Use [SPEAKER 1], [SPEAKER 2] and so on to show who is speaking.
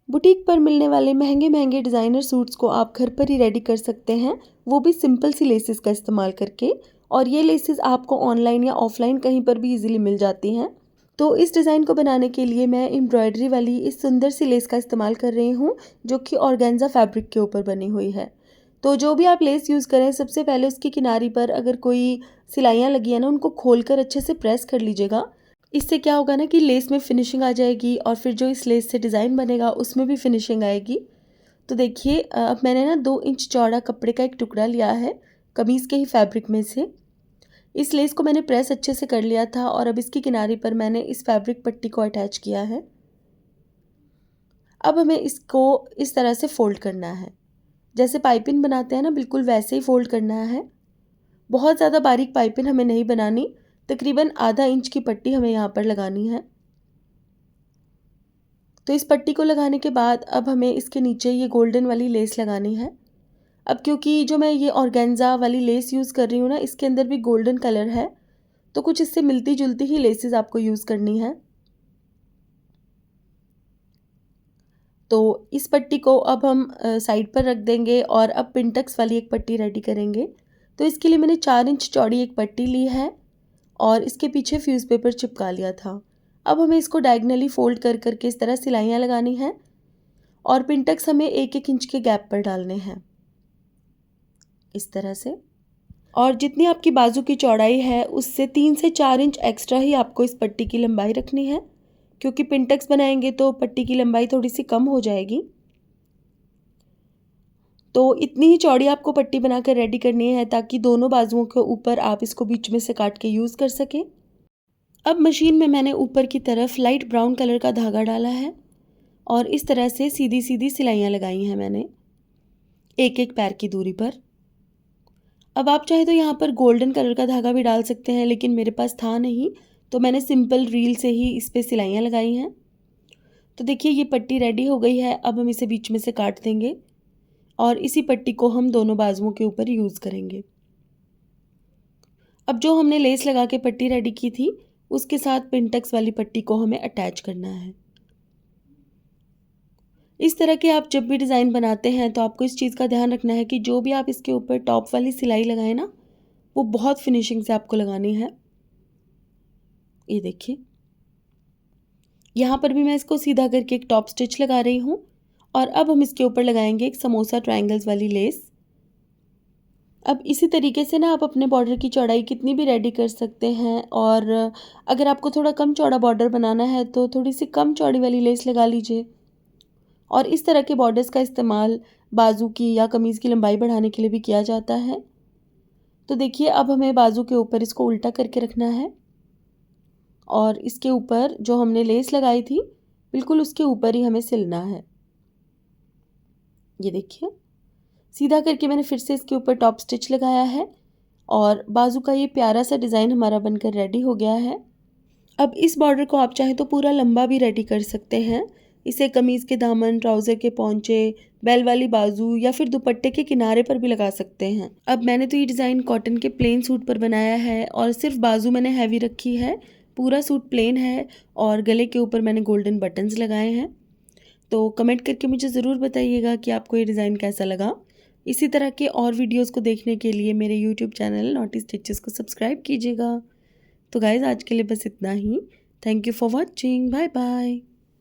[SPEAKER 1] Boutique पर मिलने वाले महंगे महंगे डिज़ाइनर सूट्स को आप घर पर ही रेडी कर सकते हैं, वो भी सिंपल सी लेसेस का इस्तेमाल करके। और ये लेसेस आपको ऑनलाइन या ऑफलाइन कहीं पर भी इजीली मिल जाती हैं। तो इस डिज़ाइन को बनाने के लिए मैं एम्ब्रॉयडरी वाली इस सुंदर सी लेस का इस्तेमाल कर रही हूँ, जो कि ऑर्गेन्जा फैब्रिक के ऊपर बनी हुई है। तो जो भी आप लेस यूज़ करें, सबसे पहले उसकी किनारी पर अगर कोई सिलाइयाँ लगी हैं ना, उनको खोलकर अच्छे से प्रेस कर लीजिएगा। इससे क्या होगा ना कि लेस में फिनिशिंग आ जाएगी और फिर जो इस लेस से डिज़ाइन बनेगा उसमें भी फिनिशिंग आएगी। तो देखिए, अब मैंने ना 2 इंच चौड़ा कपड़े का एक टुकड़ा लिया है, कमीज़ के ही फैब्रिक में से। इस लेस को मैंने प्रेस अच्छे से कर लिया था और अब इसकी किनारी पर मैंने इस फैब्रिक पट्टी को अटैच किया है। अब हमें इसको इस तरह से फ़ोल्ड करना है। जैसे पाइपिंग बनाते हैं ना, बिल्कुल वैसे ही फ़ोल्ड करना है। बहुत ज़्यादा बारीक पाइपिंग हमें नहीं बनानी, तकरीबन आधा इंच की पट्टी हमें यहाँ पर लगानी है। तो इस पट्टी को लगाने के बाद अब हमें इसके नीचे ये गोल्डन वाली लेस लगानी है। अब क्योंकि जो मैं ये ऑर्गेन्जा वाली लेस यूज़ कर रही हूँ ना, इसके अंदर भी गोल्डन कलर है, तो कुछ इससे मिलती जुलती ही लेसेस आपको यूज़ करनी है। तो इस पट्टी को अब हम साइड पर रख देंगे और अब पिंटक्स वाली एक पट्टी रेडी करेंगे। तो इसके लिए मैंने 4 इंच चौड़ी एक पट्टी ली है और इसके पीछे फ्यूज़ पेपर चिपका लिया था। अब हमें इसको डायगनली फ़ोल्ड कर करके इस तरह सिलाइयाँ लगानी हैं और पिंटक्स हमें 1-1 इंच के गैप पर डालने हैं, इस तरह से। और जितनी आपकी बाजू की चौड़ाई है उससे 3 से 4 इंच एक्स्ट्रा ही आपको इस पट्टी की लंबाई रखनी है, क्योंकि पिंटक्स बनाएंगे तो पट्टी की लंबाई थोड़ी सी कम हो जाएगी। तो इतनी ही चौड़ी आपको पट्टी बनाकर रेडी करनी है ताकि दोनों बाजुओं के ऊपर आप इसको बीच में से काट के यूज़ कर सकें। अब मशीन में मैंने ऊपर की तरफ लाइट ब्राउन कलर का धागा डाला है और इस तरह से सीधी सीधी सिलाइयाँ लगाई हैं मैंने, एक एक पैर की दूरी पर। अब आप चाहे तो यहाँ पर गोल्डन कलर का धागा भी डाल सकते हैं, लेकिन मेरे पास था नहीं, तो मैंने सिंपल रील से ही इस पर सिलाइयाँ लगाई हैं। तो देखिए, ये पट्टी रेडी हो गई है। अब हम इसे बीच में से काट देंगे और इसी पट्टी को हम दोनों बाजुओं के ऊपर यूज़ करेंगे। अब जो हमने लेस लगा के पट्टी रेडी की थी, उसके साथ पिंटक्स वाली पट्टी को हमें अटैच करना है। इस तरह के आप जब भी डिज़ाइन बनाते हैं तो आपको इस चीज़ का ध्यान रखना है कि जो भी आप इसके ऊपर टॉप वाली सिलाई लगाएं ना, वो बहुत फिनिशिंग से आपको लगानी है। ये देखिए, यहाँ पर भी मैं इसको सीधा करके एक टॉप स्टिच लगा रही हूँ और अब हम इसके ऊपर लगाएंगे एक समोसा ट्रायंगल्स वाली लेस। अब इसी तरीके से ना आप अपने बॉर्डर की चौड़ाई कितनी भी रेडी कर सकते हैं, और अगर आपको थोड़ा कम चौड़ा बॉर्डर बनाना है तो थोड़ी सी कम चौड़ी वाली लेस लगा लीजिए। और इस तरह के बॉर्डर्स का इस्तेमाल बाजू की या कमीज़ की लंबाई बढ़ाने के लिए भी किया जाता है। तो देखिए, अब हमें बाजू के ऊपर इसको उल्टा करके रखना है और इसके ऊपर जो हमने लेस लगाई थी, बिल्कुल उसके ऊपर ही हमें सिलना है। ये देखिए, सीधा करके मैंने फिर से इसके ऊपर टॉप स्टिच लगाया है और बाजू का ये प्यारा सा डिज़ाइन हमारा बनकर रेडी हो गया है। अब इस बॉर्डर को आप चाहें तो पूरा लंबा भी रेडी कर सकते हैं। इसे कमीज़ के दामन, ट्राउज़र के पौंचे, बेल वाली बाजू या फिर दुपट्टे के किनारे पर भी लगा सकते हैं। अब मैंने तो ये डिज़ाइन कॉटन के प्लेन सूट पर बनाया है और सिर्फ बाजू मैंने हैवी रखी है, पूरा सूट प्लेन है और गले के ऊपर मैंने गोल्डन बटन्स लगाए हैं। तो कमेंट करके मुझे ज़रूर बताइएगा कि आपको ये डिज़ाइन कैसा लगा। इसी तरह के और वीडियोज़ को देखने के लिए मेरे यूट्यूब चैनल नॉटी स्टिचेस को सब्सक्राइब कीजिएगा। तो गाइज़, आज के लिए बस इतना ही। Thank you for watching. Bye bye.